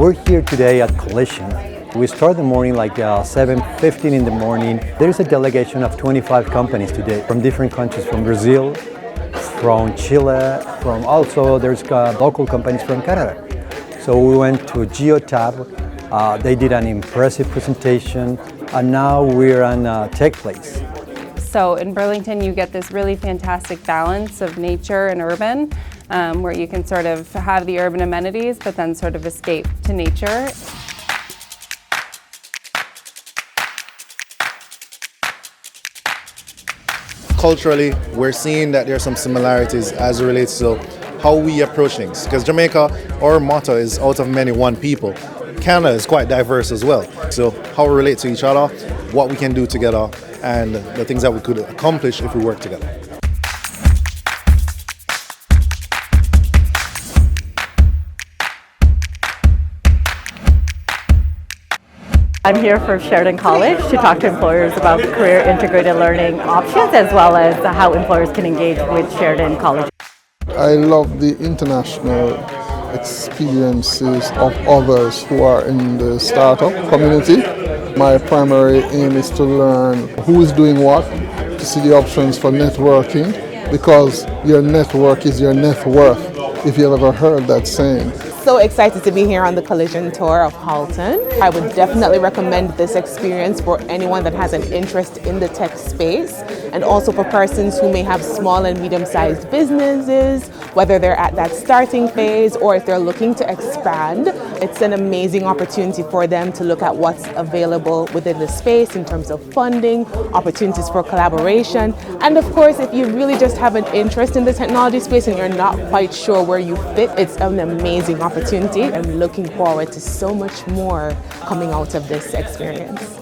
We're here today at Collision. We start the morning like 7:15 in the morning. There's a delegation of 25 companies today from different countries, from Brazil, from Chile, from also there's local companies from Canada. So we went to Geotab. They did an impressive presentation, and now we're on TechPlace. So in Burlington, you get this really fantastic balance of nature and urban, where you can sort of have the urban amenities, but then sort of escape to nature. Culturally, we're seeing that there are some similarities as it relates to how we approach things. Because Jamaica, our motto is out of many, one people. Canada is quite diverse as well. So how we relate to each other, what we can do together, and the things that we could accomplish if we work together. I'm here for Sheridan College to talk to employers about career integrated learning options as well as how employers can engage with Sheridan College. I love the international experiences of others who are in the startup community. My primary aim is to learn who is doing what, to see the options for networking, because your network is your net worth, if you've ever heard that saying. So excited to be here on the Collision Tour of Halton. I would definitely recommend this experience for anyone that has an interest in the tech space, and also for persons who may have small and medium-sized businesses, whether they're at that starting phase or if they're looking to expand. It's an amazing opportunity for them to look at what's available within the space in terms of funding, opportunities for collaboration, and of course, if you really just have an interest in the technology space and you're not quite sure where you fit, it's an amazing opportunity. I'm looking forward to so much more coming out of this experience.